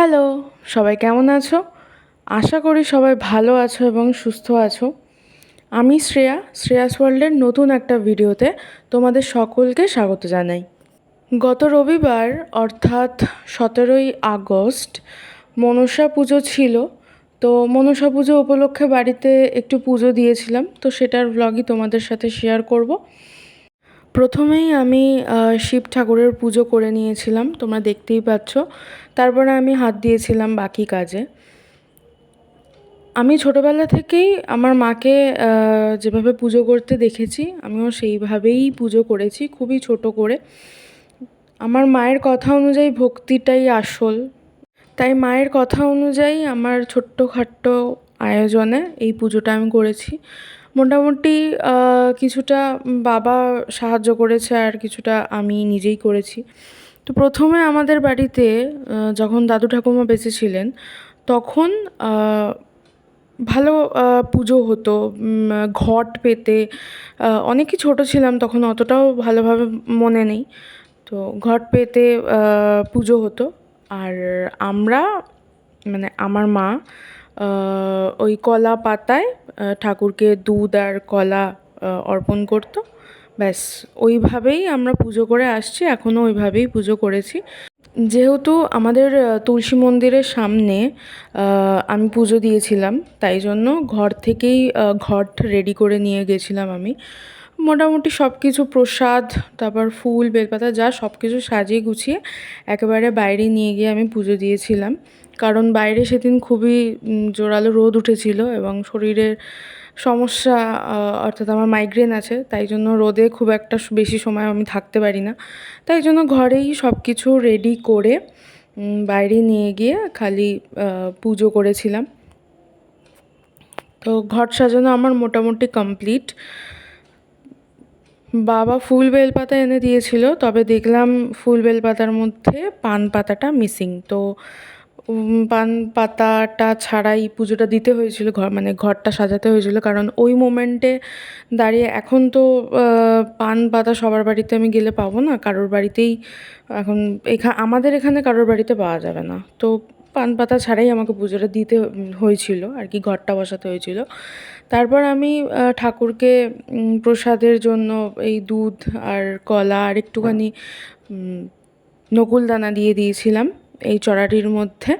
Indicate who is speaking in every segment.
Speaker 1: Hello, সবাই কেমন আছো? আশা করি সবাই ভালো আছো এবং সুস্থ আছো। আমি শ্রেয়াস ওয়ার্ল্ডের নতুন একটা ভিডিওতে তোমাদের সকলকে স্বাগত জানাই। গত রবিবার অর্থাৎ 17ই আগস্ট মনসা পুজো ছিল। তো মনসা পুজো উপলক্ষে বাড়িতে একটু পুজো দিয়েছিলাম, তো সেটার ভ্লগই তোমাদের সাথে শেয়ার করব। প্রথমেই আমি শিব ঠাকুরের পুজো করে নিয়েছিলাম, তোমরা দেখতেই পাচ্ছ। তারপরে আমি হাত দিয়েছিলাম বাকি কাজে। আমি ছোটোবেলা থেকেই আমার মাকে যেভাবে পুজো করতে দেখেছি, আমিও সেইভাবেই পুজো করেছি, খুবই ছোট করে। আমার মায়ের কথা অনুযায়ী ভক্তিটাই আসল, তাই মায়ের কথা অনুযায়ী আমার ছোট্টখাট্টো আয়োজনে এই পুজোটা আমি করেছি। মোটামুটি কিছুটা বাবা সাহায্য করেছে আর কিছুটা আমি নিজেই করেছি। তো প্রথমে আমাদের বাড়িতে যখন দাদু ঠাকুমা বেঁচে ছিলেন তখন ভালো পুজো হতো। ঘট পেতে অনেকই ছোটো ছিলাম তখন, অতটাও ভালোভাবে মনে নেই। তো ঘট পেতে পুজো হতো। আর আমরা মানে আমার মা ওই কলা পাতায় ঠাকুরকে দুধ আর কলা অর্পণ করতো। ব্যাস ওইভাবেই আমরা পুজো করে আসছি, এখনও ওইভাবেই পুজো করেছি। যেহেতু আমাদের তুলসী মন্দিরের সামনে আমি পুজো দিয়েছিলাম, তাই জন্য ঘর থেকেই ঘট রেডি করে নিয়ে গেছিলাম আমি। মোটামুটি সব কিছু প্রসাদ, তারপর ফুল বেলপাতা যা সব কিছু সাজিয়ে গুছিয়ে একেবারে বাইরে নিয়ে গিয়ে আমি পুজো দিয়েছিলাম। কারণ বাইরে সেদিন খুবই জোরালো রোদ উঠেছিল এবং শরীরের সমস্যা, অর্থাৎ আমার মাইগ্রেন আছে, তাই জন্য রোদে খুব একটা বেশি সময় আমি থাকতে পারি না। তাই জন্য ঘরেই সব কিছু রেডি করে বাইরে নিয়ে গিয়ে খালি পুজো করেছিলাম। তো ঘট সাজানো আমার মোটামুটি কমপ্লিট। বাবা ফুল বেলপাতা এনে দিয়েছিল, তবে দেখলাম ফুল বেলপাতার মধ্যে পান পাতাটা মিসিং। তো পান পাতাটা ছাড়াই পুজোটা দিতে হয়েছিল, মানে ঘরটা সাজাতে হয়েছিল। কারণ ওই মোমেন্টে দাঁড়িয়ে এখন তো পান পাতা সবার বাড়িতে আমি গেলে পাবো না, কারোর বাড়িতেই এখন আমাদের এখানে কারোর বাড়িতে পাওয়া যাবে না। তো পান পাতা ছাড়াই আমাকে পুজোটা দিতে হয়েছিল আর কি, ঘরটা বসাতে হয়েছিল। তারপর আমি ঠাকুরকে প্রসাদের জন্য এই দুধ আর কলা আর একটুখানি নকুলদানা দিয়ে দিয়েছিলাম এই চড়াটির মধ্যে।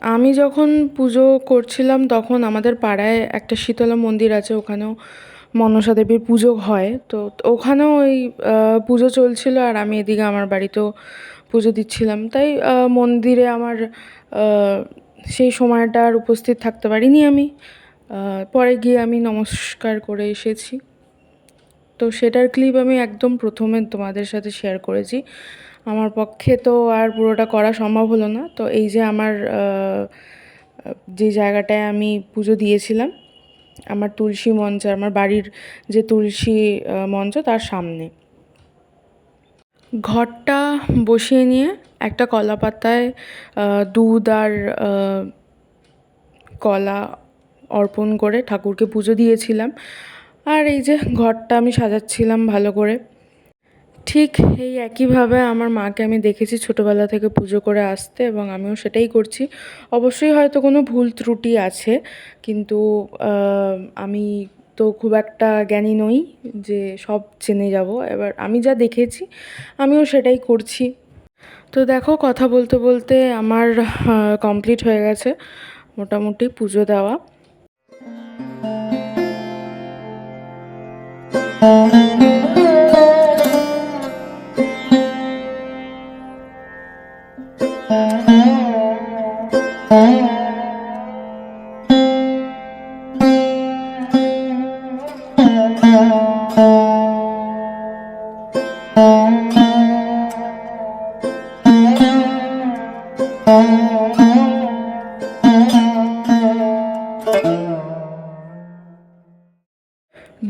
Speaker 1: আমি যখন পুজো করছিলাম তখন আমাদের পাড়ায় একটা শীতলা মন্দির আছে, ওখানেও মনসা দেবীর পুজো হয়। তো ওখানেও ওই পুজো চলছিল আর আমি এদিকে আমার বাড়িতেও পুজো দিচ্ছিলাম। তাই মন্দিরে আমার সেই সময়টা আর উপস্থিত থাকতে পারিনি আমি। পরে গিয়ে আমি নমস্কার করে এসেছি। তো সেটার ক্লিপ আমি একদম প্রথমে তোমাদের সাথে শেয়ার করেছি। আমার পক্ষে তো আর পুরোটা করা সম্ভব হলো না। তো এই যে আমার যে জায়গাটায় আমি পুজো দিয়েছিলাম, আমার তুলসী মঞ্চ, আমার বাড়ির যে তুলসী মঞ্চ তার সামনে ঘরটা বসিয়ে নিয়ে একটা কলা পাতায় দুধ আর কলা অর্পণ করে ঠাকুরকে পুজো দিয়েছিলাম। আর এই যে ঘরটা আমি সাজাচ্ছিলাম ভালো করে। ঠিক এই একইভাবে আমার মাকে আমি দেখেছি ছোটোবেলা থেকে পুজো করে আসতে, এবং আমিও সেটাই করছি। অবশ্যই হয়তো কোনো ভুল ত্রুটি আছে, কিন্তু আমি তো খুব একটা জ্ঞানী নই যে সব জেনে যাব। এবার আমি যা দেখেছি আমিও সেটাই করছি। তো দেখো, কথা বলতে বলতে আমার কমপ্লিট হয়ে গেছে মোটামুটি পুজো দেওয়া।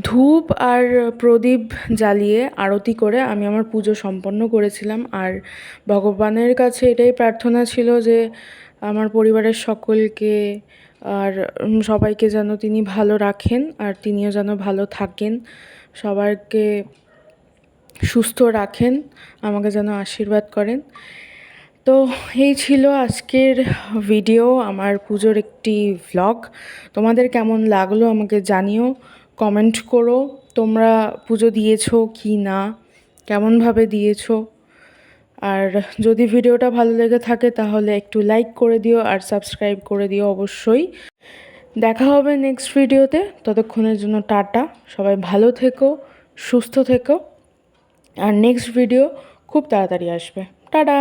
Speaker 1: ধূপ আর প্রদীপ জ্বালিয়ে আরতি করে আমি আমার পুজো সম্পন্ন করেছিলাম। আর ভগবানের কাছে এটাই প্রার্থনা ছিল যে আমার পরিবারের সকলকে আর সবাইকে যেন তিনি ভালো রাখেন, আর তিনিও যেন ভালো থাকেন, সবাইকে সুস্থ রাখেন, আমাকে যেন আশীর্বাদ করেন। তো এই ছিল আজকের ভিডিও, আমার পুজোর একটি ভ্লগ। তোমাদের কেমন লাগলো আমাকে জানিও, কমেন্ট করো তোমরা পুজো দিয়েছো কি না, কেমনভাবে দিয়েছো। আর যদি ভিডিওটা ভালো লেগে থাকে তাহলে একটু লাইক করে দিও আর সাবস্ক্রাইব করে দিও অবশ্যই। দেখা হবে নেক্সট ভিডিওতে, ততক্ষণের জন্য টাটা। সবাই ভালো থেকো, সুস্থ থেকো। আর নেক্সট ভিডিও খুব তাড়াতাড়ি আসবে। টাটা।